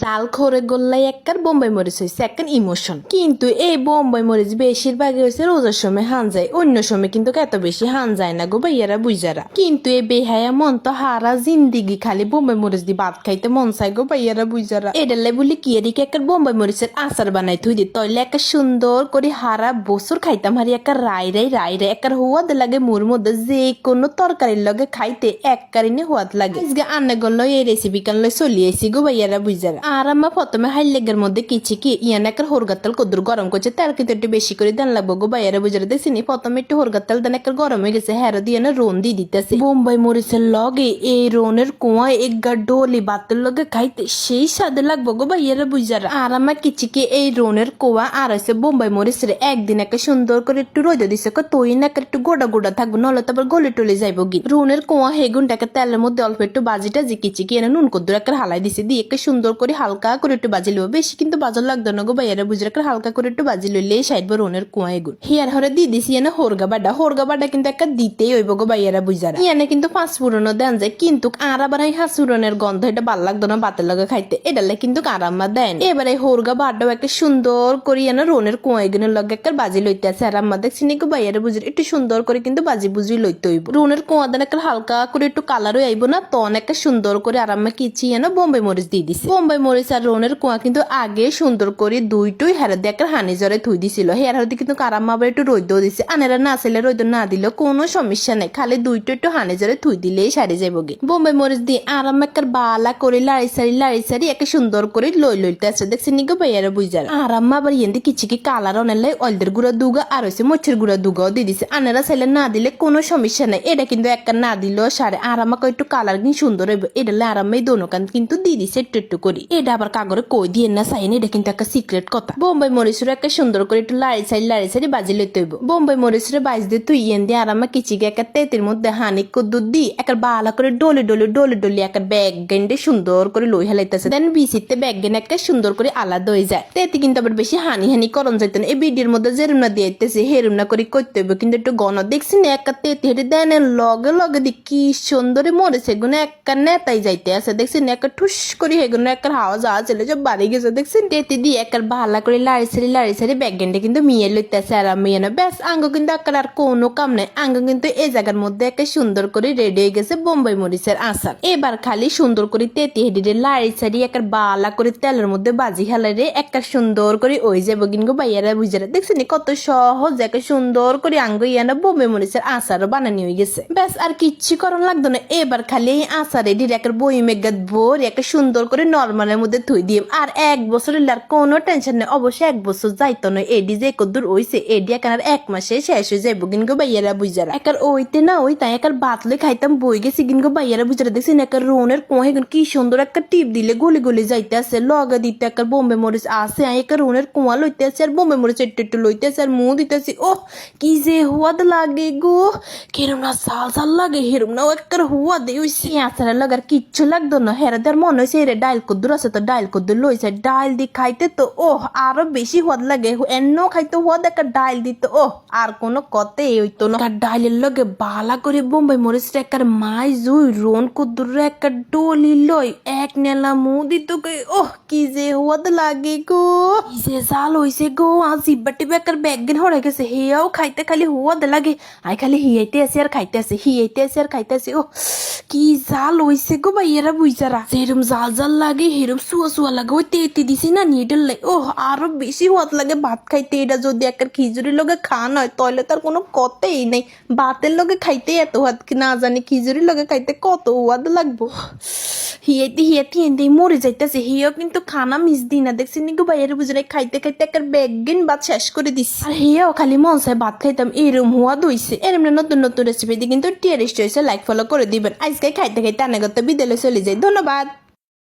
জাল খরে গোল্লাই একবার বোম্বাই মরিচ হয়েছে একবার ইমোশন, কিন্তু এই বোম্বাই মরিচ বেশিরভাগই হয়েছে রোজার সময় হান যায়, অন্য সময় কিন্তু এত বেশি হান যায় না গো ভাইয়ারা বুঝারা। কিন্তু এই বেহায়া মন তো হারা জিন্দিগি খালি বোম্বাই মরিচ দিয়ে ভাত খাইতে মন চাই গো ভাইয়ারা বুঝারা। এডালে বলি কি এদিকে একটা বোম্বাই মরিচের আচার বানাই থুই দি, তইলে একটা সুন্দর করে হারা বছর খাইতাম হারি একটা রাই একটা হুয়াদ লাগে মুর মধ্যে, যে কোনো তরকারির লগে খাইতে এক কারিনে হুয়াদ লাগে। আজকে আন্না গল্ল এই রেসিপি কান লই চলিয়েছি গো ভাইয়ারা বুঝারা। আর আমার প্রথমে হাই লেগের মধ্যে কিছি কি ইয়ান একটা হরগাতাল কদ্দুর গরম করছে, তেল কিন্তু একটু বেশি করে দেন লাগবো গো বাইরে বুঝারে। দেখছিনি প্রথমে একটু হরগাতাল দেন একটা গরম হয়ে গেছে, হ্যাঁ দিয়ে না রোন দিয়ে দিতেছে। বোম্বাই মরিচের লগে এই রোনের কুয়া এক ডোলি বাতের লগে খাইতে সেই স্বাদে লাগবো গো বাইরে বুঝারা। আর আমার কিছি কি এই রোনের কুয়া আর হচ্ছে বোম্বাই মরিচের একদিন একটা সুন্দর করে একটু রোদে দিছে, তৈ না একটু গোড়া গোড়া থাকবো, নহলে তারপর গলে টলে যাইবো গি। রোনের কুয়া হেগুনটাকে তেলের মধ্যে অল্প একটু বাজিটা জিকিছি কি এনে নুন কদ্দুর একটা হালাই দিছে, দিয়ে একটা সুন্দর করে হালকা করে একটু বাজি লইব, বেশি কিন্তু বাজার লাগতো না গো বাইরে বুঝে একটা হালকা করে একটু বাজি লইলে সাইড রোনের কুয়া এগুন হিয়ার হরে দিয়ে দিছি এনে হরগা বাডা কিন্তু একটা দিতেই হইব গো বাইরা বুঝারা। ইয়ানে কিন্তু পাঁচ ফুরনো দেন যায়, কিন্তু আর আবার এই হাঁসুরনের গন্ধ এটা ভাল লাগতো না বাতের লগে খাইতে, এডালে কিন্তু আরাম্মা দেন। এবার এই হরগা বাডাও একটা সুন্দর করে এনে রোনের কুয়া এগুনের লগে একটা বাজি লইতে আছে, আর আম্মা দেখছি নাকি বাইরে বুঝে একটু সুন্দর করে কিন্তু বাজি বুঝি লইতে হইব। রোনের কুয়া দেন একটা হালকা করে একটু কালারও আইব না, তখন একটা সুন্দর করে আরাম্মা কিচি এনে বোম্বাই মরিচ দিয়ে দিছে। বোম্বাই মরিচ আর রোনের কুয়া কিন্তু আগে সুন্দর করে দুইটই হেরা দিয়ে একটা হানি জ্বরে থুই দিছিল, হেয়ার হতে কিন্তু কারাম্মা আবার একটু রৈদও দিছে। আনেরা না আসলে রৈদ না দিলেও কোনো সমস্যা নাই, খালি দুইটো একটু হানি জ্বরে থুই দিলেই সারি যাইব গে। বোম্বাই মরিচ দিয়ে আরাম একটা বালা করে লাড়ি সারি একে সুন্দর করে লইতে আছে, দেখছেন নিগো ভাইয়ারা বুঝার। আরাম্মা আবার ইয়েন্দি কিছু কি কালার অনেলাই অলদের গুঁড়া দুগা আর হয়েছে মরিচের গুঁড়া দুগাও দিয়ে দিছে। আনেরা চাইলে না দিলে কোনো সমস্যা নাই, এটা কিন্তু একটা না দিলেও সারে। আরামাকে একটু কালার কিন্তু সুন্দর হইব, এটালে আরামাই দোনো কান কিন্তু দিয়ে দিছে একটু করি। এটা আবার কাগরে কই দিয়ে না চাইনি, এটা কিন্তু একটা সিক্রেট কথা। বোম্বাই মরিচের একটা সুন্দর করে একটু লাড়ি সারি বাজি লইতে হইব। বোম্বাই মরিচের বাজ দিয়ে তুই ইয়েন দিয়ে আরামা কিচিকে একটা তেতের মধ্যে হানি কদ্দুর দি একটা বালা করে ডলে একটা ব্যাগ গেন্ডে সুন্দর করে লই হেলাইতেছে, দেন বিচিতে ব্যাগ গেন একটা সুন্দর করে আলাদা হয়ে যায়। তেতে কিন্তু আবার বেশি হানি করন যাইতে না, এই ভিডিওর মধ্যে যেরম না দিয়েছে হেরম না করে করতে হইব, কিন্তু একটু গণ দেখছি না একটা তেতে হেঁটে দেন লগে দি কি সুন্দর মরেছে গুনে একটা নেতাই যাইতে আছে, দেখছি না একটা ঠুস করে হেগুনে একটা হাওয়া যাওয়া চলে সব বাড়ি গেছে, দেখছেন তেতে দিয়ে একটা ভালা করে লাড়ি সারি ব্যাগ গেন্ডে কিন্তু মিয়ে লইতেছে। আর মেয়ে না ব্যাস আঙ্গ কিন্তু একটা আর কোনো কাম নাই, আঙ্গ কিন্তু এই জায়গার মধ্যে একটা সুন্দর করে রেডি হয়ে গেছে বোম্বাই মরিচের আচার। এবার খালি সুন্দর করে তেতে হেডিরে লাড়ি সারি একটা বালা করে তেলের মধ্যে বাজি হেলারে একটা সুন্দর করে ওই যাবো কিন্তু বাইয়ারা বুঝারা। দেখছেন কত সহজ একটা সুন্দর করে আঙ্গ ইয়ানা বোম্বাই মরিচের আচারও বানানি হয়ে গেছে, ব্যাস আর কিচ্ছু করণ লাগতো না। এবার খালি এই আচার এডির একটা বই মেগাত ভোর একটা সুন্দর করে নরমালের মধ্যে থুই দিয়ে, আর এক বছরের আর কোনো টেনশন নেই। অবশ্যই এক বছর যাইতো না, এডি যে কদ্দুর ওইছে এডি একার এক মাসে শেষ হয়ে যাইব কিন্তু বাইয়ারা বুঝারা। একার ওইতে না ওই তাই একার বাতলে খাইতাম বই গেছি কিন্তু বাইয়ারা বুঝারা। দেখছেন একার রোনের কোহে কি সুন্দর একটা টিপ দিলে গলি যাইতে আছে, লগে দিতে একার বোম্বাই মরিচ আছে, একার রোনের কোয়া লইতে আছে আর বোম্বাই মরিচ একটু লইতে আছে আর মুখ দিতে আছে। ও কি যে হুয়াদ লাগে গো, কেরম না সাল লাগে হেরম না একার হুয়া দে ওইসে আচারের লগে আর কিচ্ছু লাগতো না। হেরাদের মনে হয়েছে এর ডাইল কদ্দুর আছে তো ডাইল কদ্দুর লইছে, ডাইল দি খাইতে তো আরো বেশি হুয়াদ লাগে, এন্ন খাইতে হুয়াদ একটা ডাইল দিত আর কোনো কতে হইতো না। ডাইলের লগে বালা করে বোম্বাই মরিচটা একার মাই জুই রোন কদ্দুর একটা ডলি লই এক নেলা মুখ দিত কি যে হুয়াদ লাগে গো, কি যে জাল হইছে গো। আজ জিব্বাটি বেকার ব্যাগিন হয়ে গেছে, হেয়াও খাইতে খালি হুয়াদ লাগে, আই খালি হিয়াইতে আসি আর খাইতে আসি কি জাল হইছে গো ভাইয়েরা বুঝারা। যেরম জাল লাগে হেরম সুয়া লাগে, ওই তেতে দিছি না নিডল লাই আরো বেশি হুয়াদ লাগে ভাত খাইতে। এটা যদি একটা খিচুড়ির লগে খান হয় তাহলে তার কোনো কথাই নেই, ভাতের লগে খাইতে এত হুয়াদ না জানি খিচুড়ির লগে খাইতে কত হুয়াদ লাগবো। হিয়াতে এনতেই মরে যাইতেছে, হিয়াও কিন্তু খানা মিস দিই না। দেখছি নিগো বাইরে বুঝে খাইতে একটা ব্যাগিন ভাত শেষ করে দিচ্ছি, আর হিয়াও খালি মন চায় ভাত খাইতাম এরম হুয়াদ হইছে। এরম নতুন রেসিপি দিয়ে কিন্তু টেস্ট হয়েছে, লাইক ফলো করে দিবেন। আজকে খাইতে আনাগত বিদ্যালয়ে চলে যাই, ধন্যবাদ।